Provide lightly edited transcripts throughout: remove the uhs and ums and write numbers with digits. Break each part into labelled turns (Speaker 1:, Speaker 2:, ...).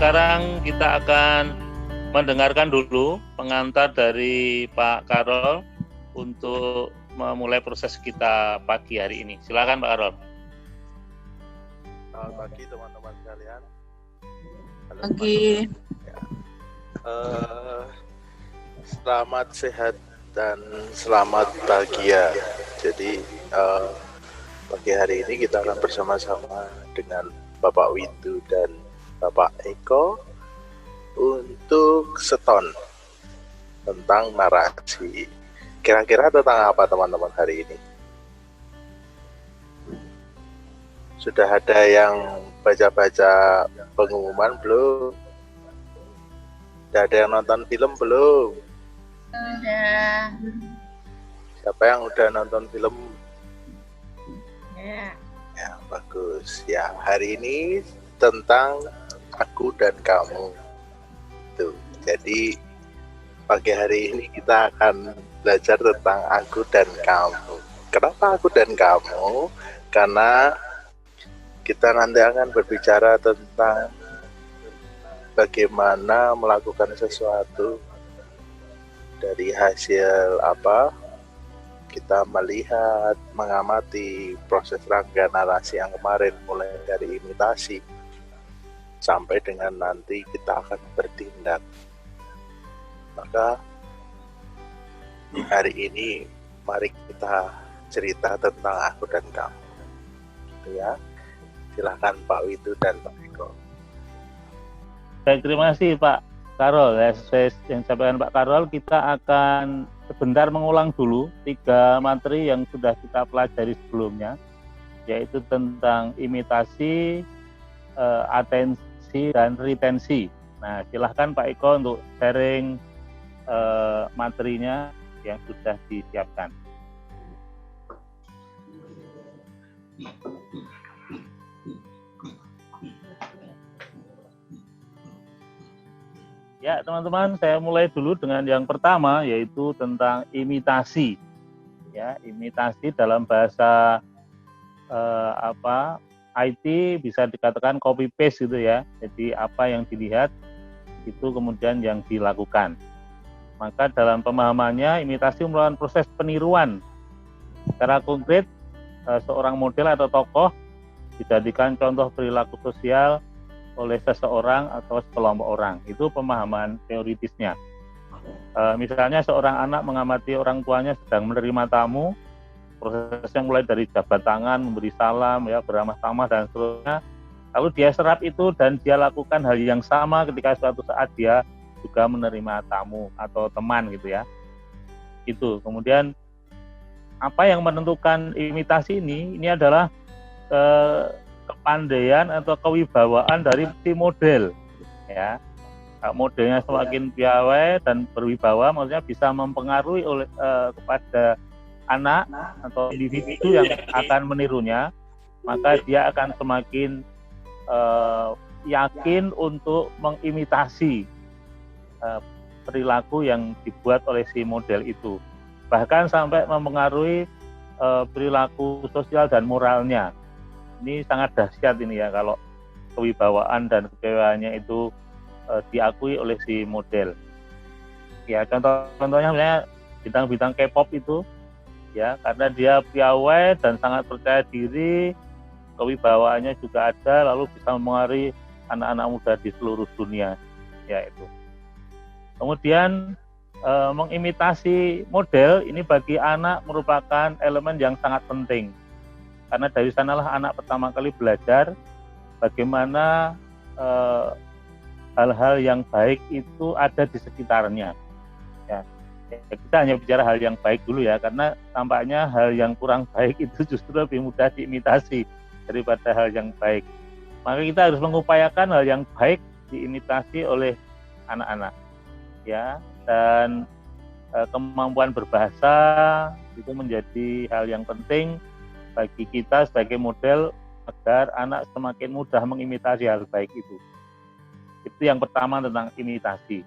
Speaker 1: sekarang kita akan mendengarkan dulu pengantar dari Pak Karol untuk memulai proses kita pagi hari ini. Silakan Pak Karol.
Speaker 2: Selamat pagi teman-teman sekalian.
Speaker 3: Pagi.
Speaker 2: Ya. Selamat sehat dan selamat bahagia. Jadi pagi hari ini kita akan bersama-sama dengan Bapak Windu dan Bapak Eko untuk seton tentang narasi. Kira-kira tentang apa teman-teman hari ini? Sudah ada yang baca-baca pengumuman belum? Sudah ada yang nonton film belum?
Speaker 3: Sudah.
Speaker 2: Siapa yang udah nonton film?
Speaker 3: Ya.
Speaker 2: Ya, bagus. Ya, hari ini tentang aku dan kamu. Tuh. Jadi pagi hari ini kita akan belajar tentang aku dan kamu. Kenapa aku dan kamu? Karena kita nanti akan berbicara tentang bagaimana melakukan sesuatu dari hasil apa kita melihat, mengamati proses rangkaian narasi yang kemarin mulai dari imitasi sampai dengan nanti kita akan bertindak. Maka hari ini mari kita cerita tentang aku dan kamu. Gitu ya. Silakan Pak Windu dan Pak Eko.
Speaker 1: Baik, terima kasih Pak Karol. Ya, sesuai yang disampaikan Pak Karol, kita akan sebentar mengulang dulu 3 materi yang sudah kita pelajari sebelumnya, yaitu tentang imitasi, atensi, dan retensi. Nah, silahkan Pak Eko untuk sharing materinya yang sudah disiapkan. Ya, teman-teman, saya mulai dulu dengan yang pertama, yaitu tentang imitasi. Ya, imitasi dalam bahasa IT bisa dikatakan copy paste gitu ya. Jadi apa yang dilihat itu kemudian yang dilakukan. Maka dalam pemahamannya, imitasi merupakan proses peniruan. Secara konkret, seorang model atau tokoh dijadikan contoh perilaku sosial oleh seseorang atau sekelompok orang. Itu pemahaman teoritisnya. Misalnya seorang anak mengamati orang tuanya sedang menerima tamu, prosesnya mulai dari jabat tangan, memberi salam, ya, beramah tamah dan seterusnya. Lalu dia serap itu dan dia lakukan hal yang sama ketika suatu saat dia juga menerima tamu atau teman gitu ya. Itu. Kemudian apa yang menentukan imitasi ini adalah kepandaian atau kewibawaan dari si model, ya. Modelnya semakin piawai dan berwibawa, maksudnya bisa mempengaruhi kepada anak atau individu yang akan menirunya, maka dia akan semakin yakin untuk mengimitasi perilaku yang dibuat oleh si model itu, bahkan sampai mempengaruhi perilaku sosial dan moralnya. Ini sangat dahsyat ini ya, kalau kewibawaan dan kepiawaannya itu diakui oleh si model. Ya, contohnya misalnya bintang-bintang K-pop itu, ya, karena dia piawai dan sangat percaya diri, kewibawaannya juga ada, lalu bisa mempengaruhi anak-anak muda di seluruh dunia, ya itu. Kemudian mengimitasi model ini bagi anak merupakan elemen yang sangat penting. Karena dari sanalah anak pertama kali belajar bagaimana hal-hal yang baik itu ada di sekitarnya. Ya, kita hanya bicara hal yang baik dulu ya, karena tampaknya hal yang kurang baik itu justru lebih mudah diimitasi daripada hal yang baik. Maka kita harus mengupayakan hal yang baik diimitasi oleh anak-anak. Ya, dan kemampuan berbahasa itu menjadi hal yang penting bagi kita sebagai model agar anak semakin mudah mengimitasi hal baik itu. Itu yang pertama tentang imitasi.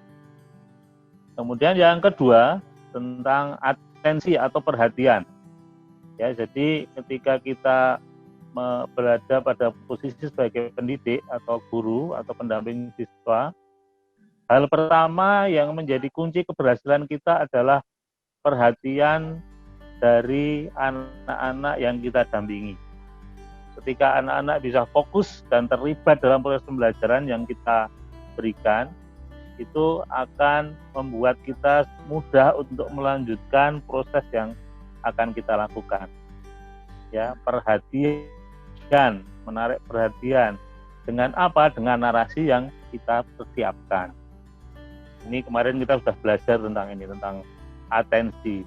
Speaker 1: Kemudian yang kedua tentang atensi atau perhatian. Ya, jadi ketika kita berada pada posisi sebagai pendidik atau guru atau pendamping siswa, hal pertama yang menjadi kunci keberhasilan kita adalah perhatian dari anak-anak yang kita dampingi. Ketika anak-anak bisa fokus dan terlibat dalam proses pembelajaran yang kita berikan, itu akan membuat kita mudah untuk melanjutkan proses yang akan kita lakukan. Ya, perhatian, menarik perhatian. Dengan apa? Dengan narasi yang kita persiapkan. Ini kemarin kita sudah belajar tentang ini, tentang atensi.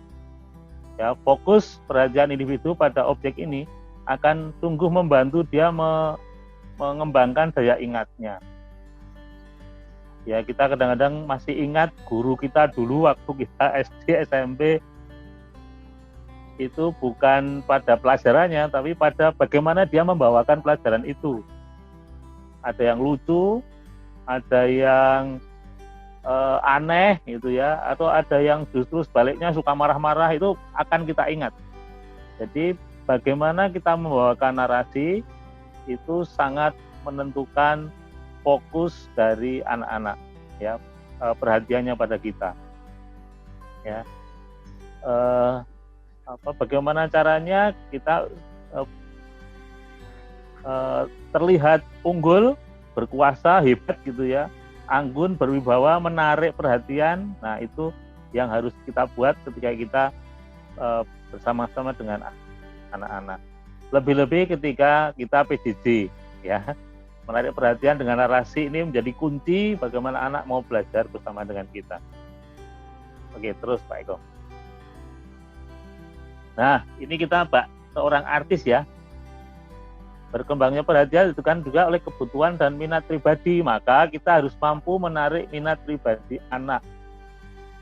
Speaker 1: Ya, fokus perhatian individu pada objek ini akan sungguh membantu dia mengembangkan daya ingatnya. Ya, kita kadang-kadang masih ingat guru kita dulu waktu kita SD, SMP, itu bukan pada pelajarannya, tapi pada bagaimana dia membawakan pelajaran itu. Ada yang lucu, ada yang aneh gitu ya, atau ada yang justru sebaliknya suka marah-marah, itu akan kita ingat. Jadi bagaimana kita membawakan narasi itu sangat menentukan fokus dari anak-anak, ya, perhatiannya pada kita, ya. Bagaimana caranya kita terlihat unggul, berkuasa, hebat gitu ya, anggun, berwibawa, menarik perhatian. Nah, itu yang harus kita buat ketika kita bersama-sama dengan anak-anak. Lebih-lebih ketika kita PJJ, ya, menarik perhatian dengan narasi ini menjadi kunci bagaimana anak mau belajar bersama dengan kita. Oke, terus Pak Eko. Nah, ini kita seorang artis ya. Berkembangnya perhatian itu kan juga oleh kebutuhan dan minat pribadi, maka kita harus mampu menarik minat pribadi anak.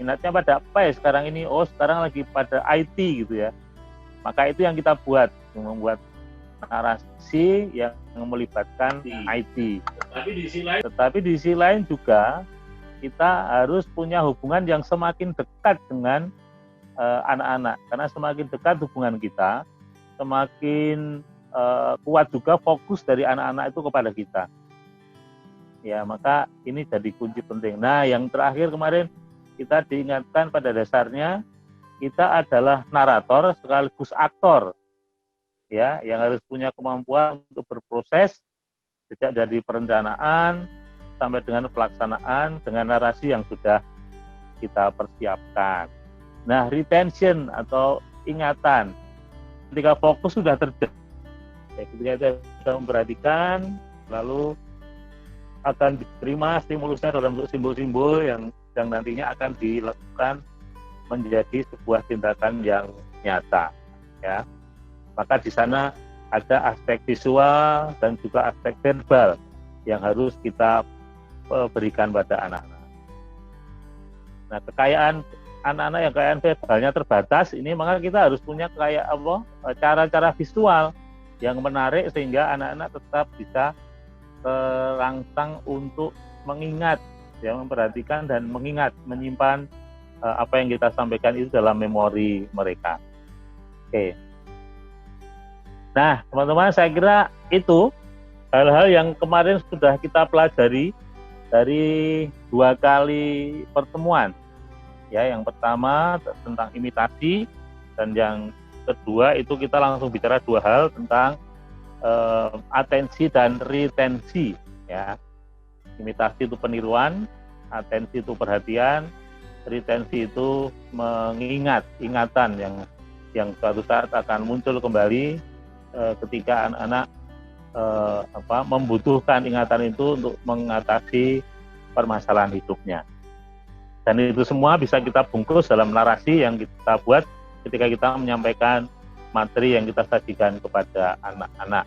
Speaker 1: Minatnya pada apa ya sekarang ini? Oh, sekarang lagi pada IT gitu ya. Maka itu yang kita buat, membuat narasi yang melibatkan IT. Tetapi di sisi lain juga kita harus punya hubungan yang semakin dekat dengan anak-anak, karena semakin dekat hubungan kita, semakin kuat juga fokus dari anak-anak itu kepada kita. Ya, maka ini jadi kunci penting. Nah, yang terakhir kemarin kita diingatkan pada dasarnya kita adalah narator sekaligus aktor, ya, yang harus punya kemampuan untuk berproses sejak dari perencanaan sampai dengan pelaksanaan dengan narasi yang sudah kita persiapkan. Nah, retention atau ingatan, ketika fokus sudah terjadi, ketika kita sudah memperhatikan, lalu akan diterima stimulusnya dalam bentuk simbol-simbol yang nantinya akan dilakukan menjadi sebuah tindakan yang nyata, ya. Maka di sana ada aspek visual dan juga aspek verbal yang harus kita berikan pada anak-anak. Nah, kekayaan anak-anak yang kekayaan verbalnya terbatas ini, maka kita harus punya cara-cara visual yang menarik sehingga anak-anak tetap bisa terangsang untuk mengingat, ya, memperhatikan dan mengingat, menyimpan apa yang kita sampaikan itu dalam memori mereka. Oke. Nah, teman-teman, saya kira itu hal-hal yang kemarin sudah kita pelajari dari 2 kali pertemuan. Ya, yang pertama tentang imitasi, dan yang kedua itu kita langsung bicara 2 hal tentang atensi dan retensi, ya. Imitasi itu peniruan, atensi itu perhatian, retensi itu mengingat, ingatan yang suatu saat akan muncul kembali ketika anak-anak membutuhkan ingatan itu untuk mengatasi permasalahan hidupnya. Dan itu semua bisa kita bungkus dalam narasi yang kita buat ketika kita menyampaikan materi yang kita sajikan kepada anak-anak.